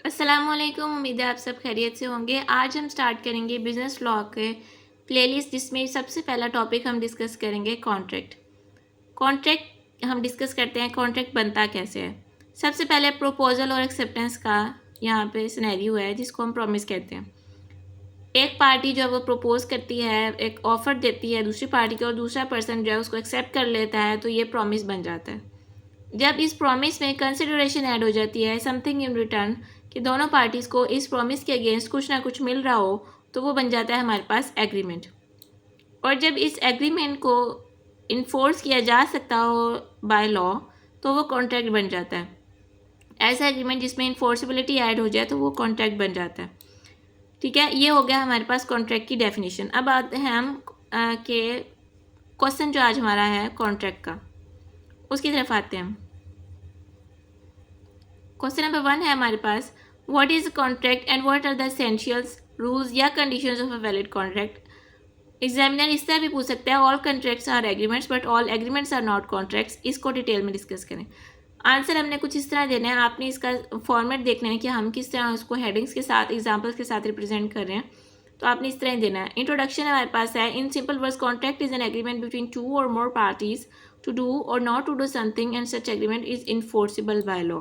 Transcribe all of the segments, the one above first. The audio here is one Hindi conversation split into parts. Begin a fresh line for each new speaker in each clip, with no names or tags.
अस्सलामुअलैकुम। उम्मीद है आप सब खैरियत से होंगे। आज हम स्टार्ट करेंगे बिज़नेस लॉ के प्लेलिस्ट, जिसमें सबसे पहला टॉपिक हम डिस्कस करेंगे कॉन्ट्रैक्ट। कॉन्ट्रैक्ट हम डिस्कस करते हैं कॉन्ट्रैक्ट बनता कैसे है। सबसे पहले प्रपोजल और एक्सेप्टेंस का यहाँ पे सिनेरियो है, जिसको हम प्रॉमिस कहते हैं। एक पार्टी जो है वो प्रपोज करती है, एक ऑफर देती है दूसरी पार्टी को, और दूसरा पर्सन जो है उसको एक्सेप्ट कर लेता है, तो ये प्रॉमिस बन जाता है। जब इस प्रॉमिस में कंसिडरेशन ऐड हो जाती है, समथिंग इन रिटर्न, कि दोनों पार्टीज़ को इस प्रॉमिस के अगेंस्ट कुछ ना कुछ मिल रहा हो, तो वो बन जाता है हमारे पास एग्रीमेंट। और जब इस एग्रीमेंट को इन्फोर्स किया जा सकता हो बाय लॉ, तो वो कॉन्ट्रैक्ट बन जाता है। ऐसा एग्रीमेंट जिसमें इन्फोर्सिबिलिटी ऐड हो जाए तो वो कॉन्ट्रैक्ट बन जाता है। ठीक है, ये हो गया हमारे पास कॉन्ट्रैक्ट की डेफिनेशन। अब आते हैं हम के क्वेश्चन जो आज हमारा है कॉन्ट्रैक्ट का, उसकी तरफ आते हैं। क्वेश्चन नंबर 1 है हमारे पास, what is contract and what are the essentials rules या conditions of a valid contract. Examiner इस तरह भी पूछ सकता है, all contracts are agreements but all agreements are not contracts. इसको डिटेल में डिस्कस करें। आंसर हमने कुछ इस तरह देना है, आपने इसका फॉर्मेट देखना है कि हम किस तरह इसको हेडिंग्स के साथ एग्जाम्पल्स के साथ रिप्रेजेंट कर रहे हैं, तो आपने इस तरह ही देना है। इंट्रोडक्शन हमारे पास है, in simple words contract is an agreement between two or more parties to do or not to do something and such agreement is enforceable by law.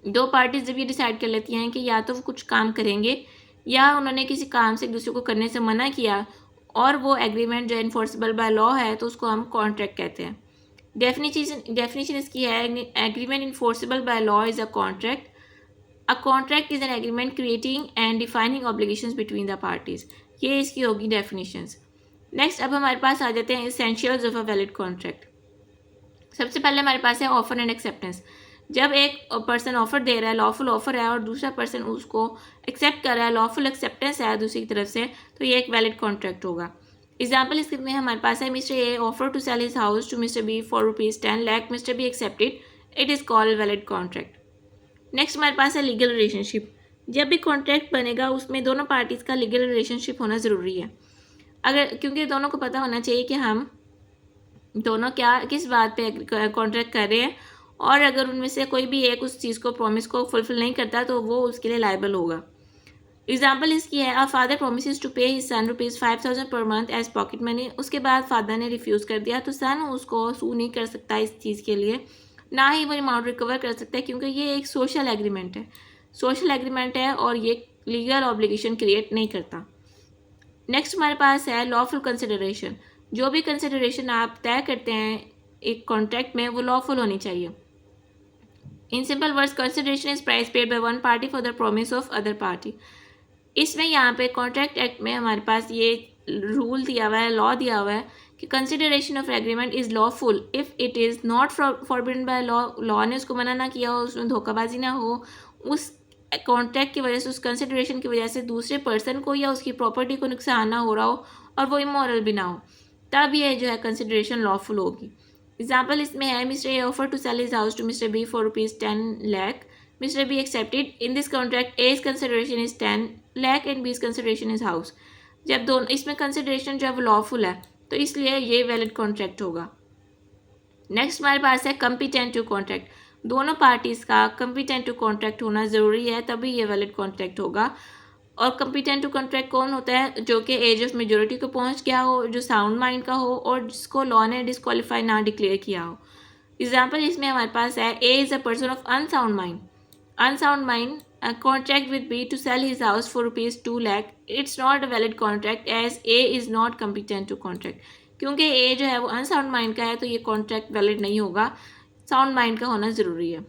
दो पार्टीज जब ये डिसाइड कर लेती हैं कि या तो वो कुछ काम करेंगे या उन्होंने किसी काम से एक दूसरे को करने से मना किया, और वो एग्रीमेंट जो इन्फोर्सिबल बाय लॉ है, तो उसको हम कॉन्ट्रैक्ट कहते हैं। डेफिनेशन इसकी है, agreement enforceable by law is a contract. A contract is an agreement creating and defining obligations between the parties. ये इसकी होगी डेफिनेशंस। नेक्स्ट अब हमारे पास आ जाते हैं essentials of a valid contract. सबसे पहले हमारे पास है ऑफर एंड एक्सेप्टेंस। जब एक पर्सन ऑफर दे रहा है, लॉफुल ऑफर है, और दूसरा पर्सन उसको एक्सेप्ट कर रहा है, लॉफुल एक्सेप्टेंस है दूसरी तरफ से, तो ये एक वैलिड कॉन्ट्रैक्ट होगा। एग्जाम्पल इसमें हमारे पास है, mister A offer to sell his house to mister B for ₹10 lakh, mister B accepted, it is called valid contract. Next हमारे पास है लीगल रिलेशनशिप। जब भी कॉन्ट्रैक्ट बनेगा उसमें दोनों पार्टीज़ का लीगल रिलेशनशिप होना ज़रूरी है, अगर क्योंकि दोनों को पता होना चाहिए कि हम दोनों क्या किस बात पे कॉन्ट्रैक्ट कर रहे हैं, और अगर उनमें से कोई भी एक उस चीज़ को प्रॉमिस को फुलफिल नहीं करता तो वो उसके लिए लायबल होगा। एग्जाम्पल इसकी है, अ फादर प्रोमिस टू पे his son ₹5,000 per month as pocket money. उसके बाद फादर ने रिफ्यूज़ कर दिया, तो सन उसको सू नहीं कर सकता इस चीज़ के लिए, ना ही वो अमाउंट रिकवर कर सकता है, क्योंकि ये एक सोशल एग्रीमेंट है। सोशल एग्रीमेंट है और ये लीगल ऑब्लिगेशन क्रिएट नहीं करता। नेक्स्ट हमारे पास है लॉफुल कंसिडरेशन। जो भी कंसिडरेशन आप तय करते हैं एक कॉन्ट्रैक्ट में, वो लॉफुल होनी चाहिए। इन simple words, consideration is price paid by one party for the promise of other party. इसमें यहाँ पे कॉन्ट्रैक्ट एक्ट में हमारे पास ये रूल दिया हुआ है, लॉ दिया हुआ है कि consideration of agreement is lawful if it is not forbidden by law. Law ने उसको मना ना किया हो, उसमें धोखाबाजी ना हो, उस कॉन्ट्रैक्ट की वजह से, उस कंसिडरेशन की वजह से दूसरे पर्सन को या उसकी प्रॉपर्टी को नुकसान ना हो रहा हो, और वो इमोरल भी ना हो, तब ये जो है कंसिडरेशन लॉफुल होगी। एग्जाम्पल इसमें है, mister A offer to sell his house to mister B for ₹10 lakh, mister B accepted, in this contract as consideration is 10 lakh and B's consideration is house. जब दोनों इसमें कंसिडरेशन जो है वो लॉफुल है, तो इसलिए ये वैलिड कॉन्ट्रैक्ट होगा। नेक्स्ट हमारे पास है कंपिटेंट टू कॉन्ट्रैक्ट। दोनों पार्टीज़ का कंपिटेंट टू कॉन्ट्रैक्ट होना ज़रूरी है, तभी ये वैलिड कॉन्ट्रैक्ट होगा। और कंपिटेंट टू कॉन्ट्रैक्ट कौन होता है? जो कि एज ऑफ मेजोरिटी को पहुंच गया हो, जो साउंड माइंड का हो, और जिसको लॉ ने डिस्क्वालीफाई ना डिक्लेयर किया हो। एग्जाम्पल इसमें हमारे पास है, A is a person of unsound mind. Unsound mind contract with B to sell his house for ₹2 lakh, it's not a valid contract as A is not competent to contract. क्योंकि ए जो है वो अनसाउंड माइंड का है, तो ये कॉन्ट्रैक्ट वैलिड नहीं होगा, साउंड माइंड का होना ज़रूरी है।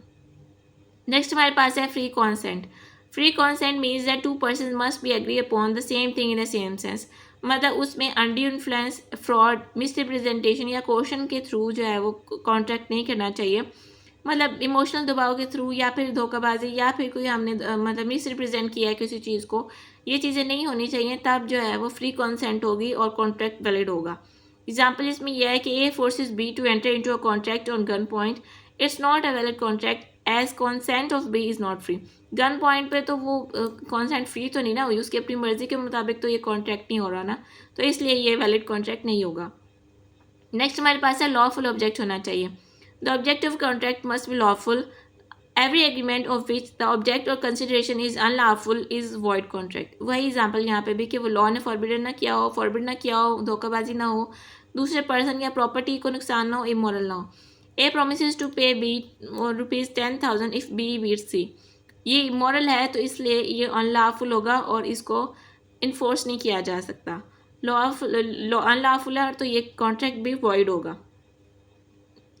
नेक्स्ट हमारे पास है free consent. Free consent means that two person must be agree upon the same thing in the same sense. मतलब उसमें अनड्यू इन्फ्लुएंस, फ्रॉड, मिसरिप्रेजेंटेशन या कोशन के थ्रू जो है वो कॉन्ट्रैक्ट नहीं करना चाहिए। मतलब इमोशनल दबाव के थ्रू, या फिर धोखाबाजी, या फिर कोई हमने मतलब मिसरिप्रेजेंट किया है किसी चीज़ को, ये चीज़ें नहीं होनी चाहिए, तब जो है वो फ्री कॉन्सेंट होगी और कॉन्ट्रैक्ट वैलिड होगा। एग्जाम्पल इसमें यह है कि A forces B to enter into a contract on gun point, it's not a valid contract as consent of B is not free. Gun point पे तो वो कॉन्सेंट फ्री तो नहीं ना हुई, उसकी अपनी मर्जी के मुताबिक तो ये कॉन्ट्रैक्ट नहीं हो रहा ना, तो इसलिए ये वैलिड कॉन्ट्रैक्ट नहीं होगा। नेक्स्ट हमारे पास है लॉफुल ऑब्जेक्ट होना चाहिए। The object of contract must be lawful every agreement of which the object और consideration is unlawful is void contract. वही एग्जाम्पल यहाँ पे भी कि वो लॉ ने फॉरबिड ना किया हो, धोखाबाजी ना हो, दूसरे पर्सन या प्रॉपर्टी को नुकसान ना हो, इमोरल ना हो। A promise to pay B ₹10,000 if B beats C. ये इमोरल है तो इसलिए ये अनलॉफुल होगा और इसको इन्फोर्स नहीं किया जा सकता। लॉ अनलॉफुल है तो ये कॉन्ट्रैक्ट भी वॉइड होगा,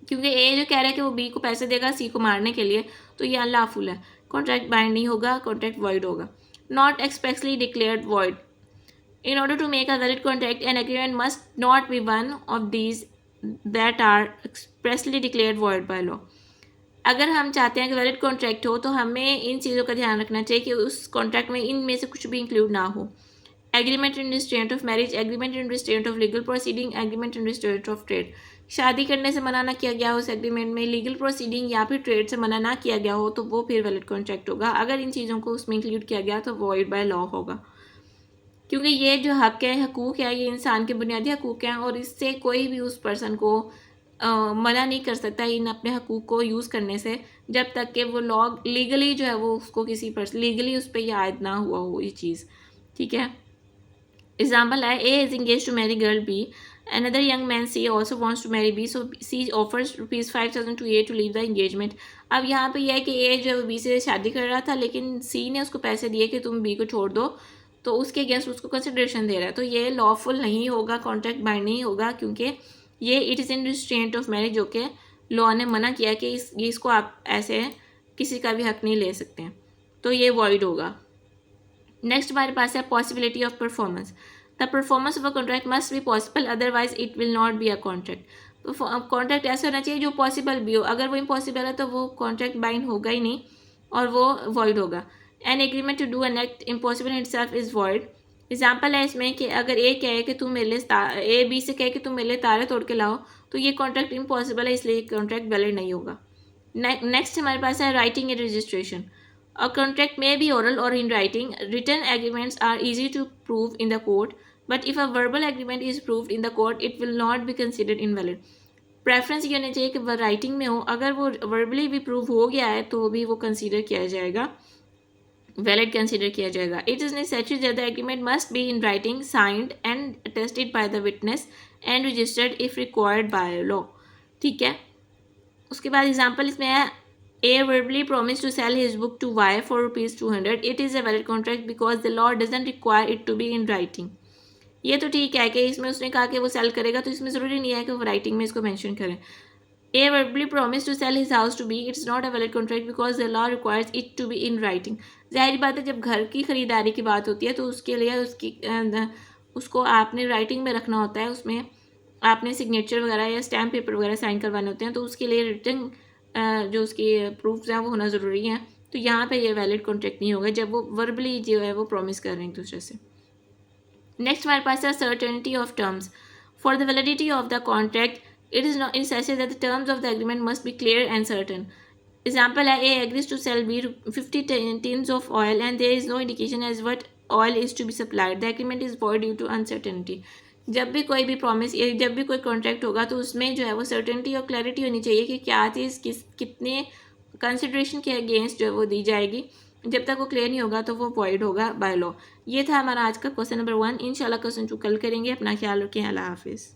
क्योंकि ए जो कह रहा है कि वो बी को पैसे देगा सी को मारने के लिए, तो ये अनलॉफुल है, कॉन्ट्रैक्ट बाइंड नहीं होगा, कॉन्ट्रैक्ट वॉइड होगा। Not expressly declared void. In order to make a valid contract, an agreement must not be one of these that are expressly declared void by law. अगर हम चाहते हैं कि वैलिड कॉन्ट्रैक्ट हो तो हमें इन चीज़ों का ध्यान रखना चाहिए कि उस कॉन्ट्रैक्ट में इनमें से कुछ भी इंक्लूड ना हो। Agreement in restraint of marriage, agreement in restraint of legal proceeding, agreement in restraint of trade. शादी करने से मना ना किया गया हो उस एग्रीमेंट में, लीगल प्रोसीडिंग या फिर ट्रेड से मना ना किया गया हो, तो वो फिर वैलिड कॉन्ट्रैक्ट होगा। अगर इन चीज़ों को उसमें इंक्लूड किया गया तो वॉइड बाय लॉ होगा, क्योंकि ये जो हक है, हकूक़ है, ये इंसान के बुनियादी हकूक़ हैं और इससे कोई भी उस पर्सन को मना नहीं कर सकता इन अपने हकूक़ को यूज़ करने से, जब तक कि वो लॉ लीगली जो है वो उसको किसी पर्सन लीगली उस पर ये आयद ना हुआ हो ये चीज़। ठीक है, एग्जाम्पल है, A is engage to marry girl B, another young man C also wants to marry B, so C offers ₹5,000 to A to leave the engagement। अब यहाँ पे यह है कि A जो B से शादी कर रहा था, लेकिन C ने उसको पैसे दिए कि तुम B को छोड़ दो, तो उसके अगेंस्ट उसको कंसिडरेशन दे रहा है, तो ये लॉफुल नहीं होगा, कॉन्ट्रैक्ट बाइंड नहीं होगा, क्योंकि ये it is in restraint of marriage, जो कि लॉ ने मना किया कि इसको आप ऐसे किसी का भी हक नहीं ले सकते हैं, तो ये वॉइड होगा। नेक्स्ट हमारे पास है possibility of performance. The performance of a contract must be possible, otherwise it will not be a contract. तो कॉन्ट्रैक्ट ऐसा होना चाहिए जो पॉसिबल भी हो, अगर वो इम्पॉसिबल है तो वो कॉन्ट्रैक्ट बाइंड होगा ही नहीं और वो वॉइड होगा। An agreement to do an act impossible itself is void. Example है इसमें कि अगर ए कहे कि तुम मेरे लिए ए बी से कहे कि तुम मेरे लिए तारे तोड़ के लाओ, तो ये कॉन्ट्रैक्ट इम्पॉसिबल है, इसलिए कॉन्ट्रैक्ट वैलिड नहीं होगा। नेक्स्ट हमारे पास है writing and registration. A contract may be oral or in writing. Written agreements are easy to prove in the court, but if a verbal agreement is proved in the court, it will not be considered invalid. Preference ये होना चाहिए कि वह राइटिंग में हो, अगर वो वर्बली भी प्रूव हो गया है तो भी वो कंसीडर किया जाएगा, वैलिड कंसीडर किया जाएगा। It is necessary that the agreement must be in writing, signed and attested by the witness and registered if required by law. ठीक है, उसके बाद एग्जाम्पल इसमें है, A verbally promised to sell his book to Y for ₹200. It is a valid contract because the law doesn't require it to be in writing. ये तो ठीक है कि इसमें उसने कहा कि वो सेल करेगा, तो इसमें ज़रूरी नहीं है कि वो राइटिंग में इसको मेंशन करें। A verbally promised to sell his house to B. It's not a valid contract because the law requires it to be in writing. ज़ाहिर बात है, जब घर की ख़रीदारी की बात होती है तो उसके लिए उसको आपने राइटिंग में रखना होता है, उसमें आपने सिग्नेचर वगैरह या स्टैम्प पेपर वगैरह साइन करवाने होते हैं, तो उसके लिए रिटन जो उसकी प्रूफ्स हैं वो होना ज़रूरी है। तो यहाँ पे ये वैलिड कॉन्ट्रैक्ट नहीं होगा जब वो वर्बली जो है वो प्रॉमिस कर रहे हैं एक दूसरे से। नेक्स्ट हमारे पास है certainty of terms. For the validity of the contract it is not necessary that the terms of the agreement must be clear and certain. Example है, A agrees to sell B 50 tins of oil and there is no indication as what oil is to be supplied. The agreement is void due to uncertainty. जब भी कोई भी प्रॉमिस या जब भी कोई कॉन्ट्रैक्ट होगा तो उसमें जो है वो सर्टेनिटी और क्लैरिटी होनी चाहिए कि क्या चीज़ कितने कंसिडरेशन के अगेंस्ट जो है वो दी जाएगी। जब तक वो क्लियर नहीं होगा तो वो वॉइड होगा बाय लॉ। ये था हमारा आज का क्वेश्चन नंबर 1। इंशाल्लाह क्वेश्चन 2 कल करेंगे। अपना ख्याल रखें। अल्लाह हाफिज़।